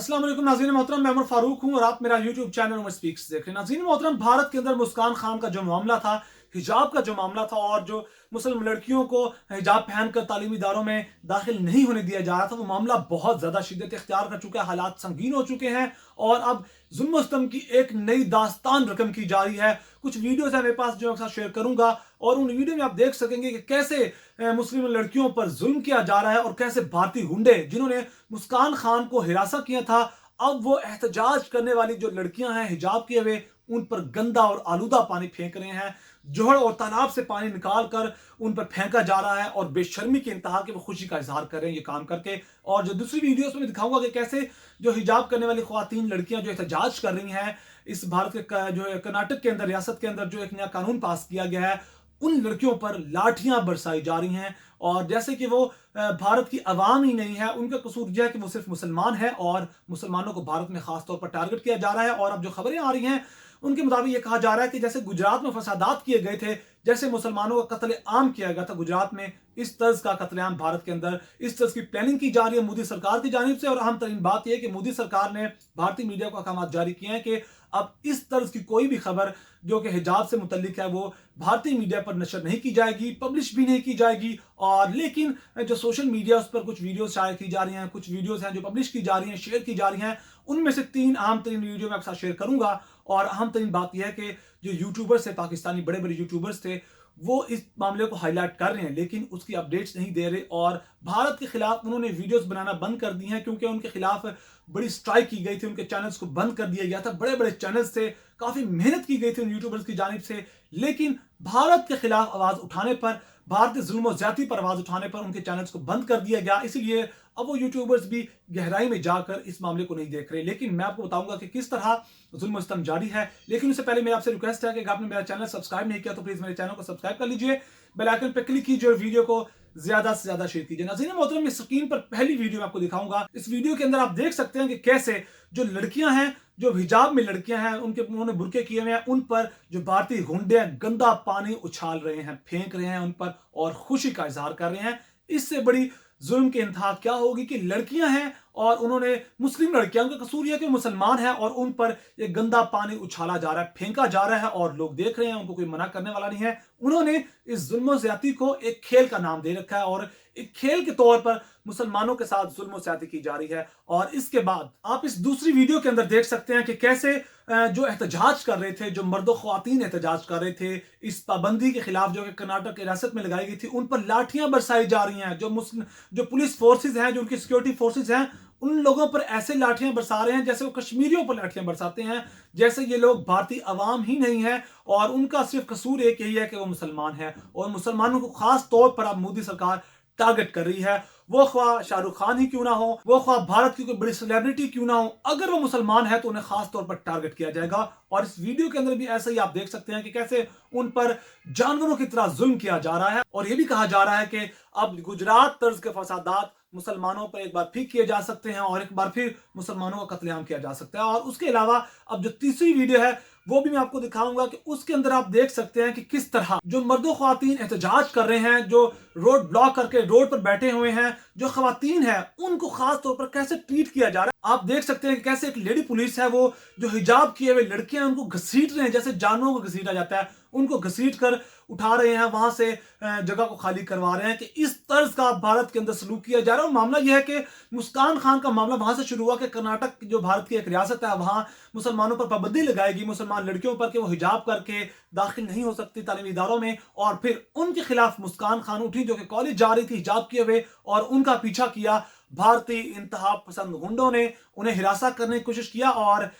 अस्सलाम वालेकुम नाज़रीन मोहतरम, मैं उमर फारूक हूं और आप मेरा यूट्यूब चैनल उमर स्पीक्स देख रहे हैं। नाज़रीन मोहतरम, भारत के अंदर मुस्कान खान का जो मामला था, हिजाब का जो मामला था और जो मुस्लिम लड़कियों को हिजाब पहनकर तालीमी इदारों में दाखिल नहीं होने दिया जा रहा था, वो मामला बहुत ज़्यादा शिद्दत इख्तियार कर चुका है। हालात संगीन हो चुके हैं और अब जुल्म सितम की एक नई दास्तान रकम की जा रही है। कुछ वीडियोज़ है मेरे पास जो आपके साथ शेयर करूंगा और उन वीडियो में आप देख सकेंगे कि कैसे मुस्लिम लड़कियों पर जुल्म किया जा रहा है और कैसे भारतीय गुंडे जिन्होंने मुस्कान खान को हिरासत किया था, अब वो एहतजाज करने वाली जो लड़कियां हैं हिजाब किए हुए, उन पर गंदा और आलूदा पानी फेंक रहे हैं। जोहड़ और तालाब से पानी निकाल कर उन पर फेंका जा रहा है और बेशर्मी की इंतहा कि वो खुशी का इजहार कर रहे हैं ये काम करके। और जो दूसरी वीडियोस में दिखाऊंगा कि कैसे जो हिजाब करने वाली ख्वातीन लड़कियां जो एहतजाज कर रही हैं, इस भारत के जो कर्नाटक के अंदर, रियासत के अंदर जो एक नया कानून पास किया गया है, उन लड़कियों पर लाठियां बरसाई जा रही हैं। और जैसे कि वो भारत की आवाम ही नहीं है, उनका कसूर यह है कि वो सिर्फ मुसलमान है और मुसलमानों को भारत में खास तौर पर टारगेट किया जा रहा है। और अब जो खबरें आ रही हैं उनके मुताबिक ये कहा जा रहा है कि जैसे गुजरात में फसादात किए गए थे, जैसे मुसलमानों का कत्ले आम किया गया था गुजरात में, इस तर्ज का कत्लेआम भारत के अंदर, इस तर्ज की प्लानिंग की जा रही है मोदी सरकार की जानिब से। और अहम तरीन बात यह है कि मोदी सरकार ने भारतीय मीडिया को अहकाम जारी किए हैं कि अब इस तर्ज की कोई भी खबर जो कि हिजाब से मुतल्लिक है वो भारतीय मीडिया पर नशर नहीं की जाएगी, पब्लिश भी नहीं की जाएगी। और लेकिन जो सोशल मीडिया उस पर कुछ वीडियोस शायर की जा रही हैं, कुछ वीडियोस हैं जो पब्लिश की जा रही हैं, शेयर की जा रही हैं। उनमें से 3 अहम तरीन वीडियो मैं आपके साथ शेयर करूंगा। और अहम तरीन बात यह है कि जो यूट्यूबर्स थे, पाकिस्तानी बड़े बड़े यूट्यूबर्स थे, वो इस मामले को हाईलाइट कर रहे हैं लेकिन उसकी अपडेट्स नहीं दे रहे। और भारत के खिलाफ उन्होंने वीडियोस बनाना बंद कर दी हैं क्योंकि उनके खिलाफ बड़ी स्ट्राइक की गई थी, उनके चैनल्स को बंद कर दिया गया था। बड़े बड़े चैनल्स थे, काफी मेहनत की गई थी उन यूट्यूबर्स की जानिब से, लेकिन भारत के खिलाफ आवाज उठाने पर, भारतीय जुल्म ज्यादती पर आवाज उठाने पर उनके चैनल्स को बंद कर दिया गया। इसीलिए अब वो यूट्यूबर्स भी गहराई में जाकर इस मामले को नहीं देख रहे। लेकिन मैं आपको बताऊंगा कि किस तरह जुल्म सितम जारी है। लेकिन उससे पहले मेरा आपसे रिक्वेस्ट है कि अगर आपने मेरा चैनल सब्सक्राइब नहीं किया तो प्लीज मेरे चैनल को सब्सक्राइब कर लीजिए, बेल आइकन पर क्लिक कीजिए और वीडियो को ज्यादा से ज्यादा शेयर कीजिए। नाज़रीन मोहतरम, इस स्क्रीन पर पहली वीडियो मैं आपको दिखाऊंगा। इस वीडियो के अंदर आप देख सकते हैं कि कैसे जो लड़कियां हैं, जो हिजाब में लड़कियां हैं, उन्होंने बुरके किए हुए हैं, उन पर जो भारतीय गुंडे गंदा पानी उछाल रहे हैं, फेंक रहे हैं उन पर और खुशी का इजहार कर रहे हैं। इससे बड़ी जुल्म की इंतहा क्या होगी कि लड़कियां हैं और उन्होंने, मुस्लिम लड़कियां, उनका कसूर यह कि मुसलमान है और उन पर एक गंदा पानी उछाला जा रहा है, फेंका जा रहा है और लोग देख रहे हैं, उनको कोई मना करने वाला नहीं है। उन्होंने इस जुल्म ज्यादती को एक खेल का नाम दे रखा है और एक खेल के तौर पर मुसलमानों के साथ जुल्म ज्यादती की जा रही है। और इसके बाद आप इस दूसरी वीडियो के अंदर देख सकते हैं कि कैसे जो एहतजाज कर रहे थे, जो मर्द ख्वातीन एहतजाज कर रहे थे इस पाबंदी के खिलाफ जो कि कर्नाटक की रियासत में लगाई गई थी, उन पर लाठियां बरसाई जा रही हैं। जो पुलिस फोर्सेज हैं, जो उनकी सिक्योरिटी फोर्सेज हैं, उन लोगों पर ऐसे लाठियां बरसा रहे हैं जैसे वो कश्मीरियों पर लाठियां बरसाते हैं, जैसे ये लोग भारतीय अवाम ही नहीं है और उनका सिर्फ कसूर एक यही है कि वो मुसलमान है। और मुसलमानों को खास तौर पर अब मोदी सरकार टारगेट कर रही है, वो ख्वाह शाहरुख खान ही क्यों ना हो, वो ख्वाह भारत की कोई बड़ी सेलिब्रिटी क्यों ना हो, अगर वो मुसलमान है तो उन्हें खास तौर पर टारगेट किया जाएगा। और इस वीडियो के अंदर भी ऐसा ही आप देख सकते हैं कि कैसे उन पर जानवरों की तरह जुल्म किया जा रहा है। और यह भी कहा जा रहा है कि अब गुजरात तर्ज के फसादात मुसलमानों पर एक बार फिर किए जा सकते हैं और एक बार फिर मुसलमानों का कत्लेआम किया जा सकता है। और उसके अलावा अब जो तीसरी वीडियो है वो भी मैं आपको दिखाऊंगा कि उसके अंदर आप देख सकते हैं कि किस तरह जो मर्दों ख्वातीन एहतजाज कर रहे हैं, जो रोड ब्लॉक करके रोड पर बैठे हुए हैं, जो ख्वातीन है उनको खास तौर पर कैसे ट्रीट किया जा रहा है। आप देख सकते हैं कि कैसे एक लेडी पुलिस है, वो जो हिजाब किए हुए लड़कियां उनको घसीट रहे हैं जैसे जानवरों को घसीटा जाता है, उनको घसीट कर उठा रहे हैं, वहां से जगह को खाली करवा रहे हैं कि इस तर्ज का भारत के अंदर सलूक किया जा रहा है। और मामला यह है कि मुस्कान खान का मामला वहां से शुरू हुआ कि कर्नाटक जो भारत की एक रियासत है, वहां मुसलमानों पर पाबंदी लगाएगी, मुसलमान लड़कियों पर कि वो हिजाब करके दाखिल नहीं हो सकती तालीमी इदारों में। और फिर उनके खिलाफ मुस्कान खान उठी जो कि कॉलेज जा रही थी हिजाब किए हुए, और उनका पीछा किया भारतीय इंतहा पसंद गुंडों ने, उन्हें हिरासत करने की कोशिश किया। और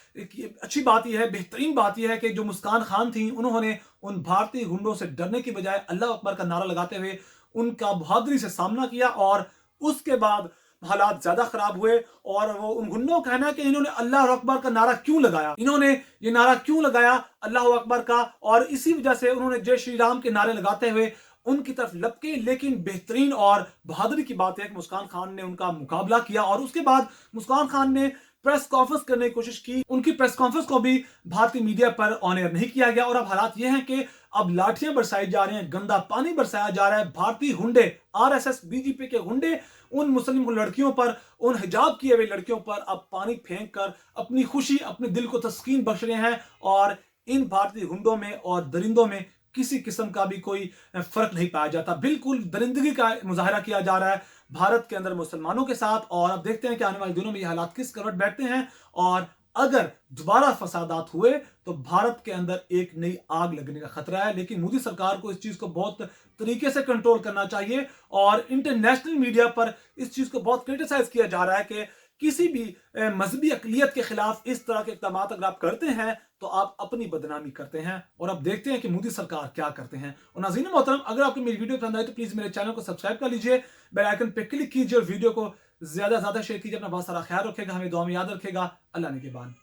अच्छी बात यह है, बेहतरीन बात यह है कि जो मुस्कान खान थी उन्होंने उन भारतीय गुंडों से डरने की बजाय अल्लाह अकबर का नारा लगाते हुए उनका बहादुरी से सामना किया। और उसके बाद हालात ज्यादा खराब हुए और वो उन गुंडों का कहना है कि इन्होंने अल्लाह अकबर का नारा क्यों लगाया, इन्होंने ये नारा क्यों लगाया अल्लाह अकबर का, और इसी वजह से उन्होंने जय श्री राम के नारे लगाते हुए उनकी तरफ लपके। लेकिन बेहतरीन और बहादुरी की बात है कि मुस्कान खान ने उनका मुकाबला किया और उसके बाद मुस्कान खान ने प्रेस कॉन्फ्रेंस करने की कोशिश की, उनकी प्रेस कॉन्फ्रेंस को भी भारतीय मीडिया पर ऑन एयर नहीं किया गया। और अब हालात ये हैं कि अब लाठियां बरसाई जा रही हैं, गंदा पानी बरसाया जा रहा है। भारतीय हुंडे, आरएसएस बीजेपी के हुंडे उन मुस्लिम लड़कियों पर, उन हिजाब किए हुए लड़कियों पर अब पानी फेंक कर अपनी खुशी, अपने दिल को तस्कीन बख्श रहे हैं। और इन भारतीय हुंडों में और दरिंदों में किसी किस्म का भी कोई फर्क नहीं पाया जाता। बिल्कुल दरिंदगी का मुजाहरा किया जा रहा है भारत के अंदर मुसलमानों के साथ। और अब देखते हैं कि आने वाले दिनों में ये हालात किस करवट बैठते हैं। और अगर दोबारा फसादात हुए तो भारत के अंदर एक नई आग लगने का खतरा है। लेकिन मोदी सरकार को इस चीज को बहुत तरीके से कंट्रोल करना चाहिए। और इंटरनेशनल मीडिया पर इस चीज को बहुत क्रिटिसाइज किया जा रहा है कि किसी भी मजहबी अकलियत के खिलाफ इस तरह के इकदाम अगर आप करते हैं तो आप अपनी बदनामी करते हैं। और अब देखते हैं कि मोदी सरकार क्या करते हैं। और नाज़रीन मोहतरम, अगर आपको मेरी वीडियो पसंद आए तो प्लीज मेरे चैनल को सब्सक्राइब कर लीजिए, बेल आइकन पे क्लिक कीजिए और वीडियो को ज्यादा से ज्यादा शेयर कीजिए। अपना बहुत सारा ख्याल रखेगा, हमें दुआ में याद रखेगा। अल्लाह ने के बाद।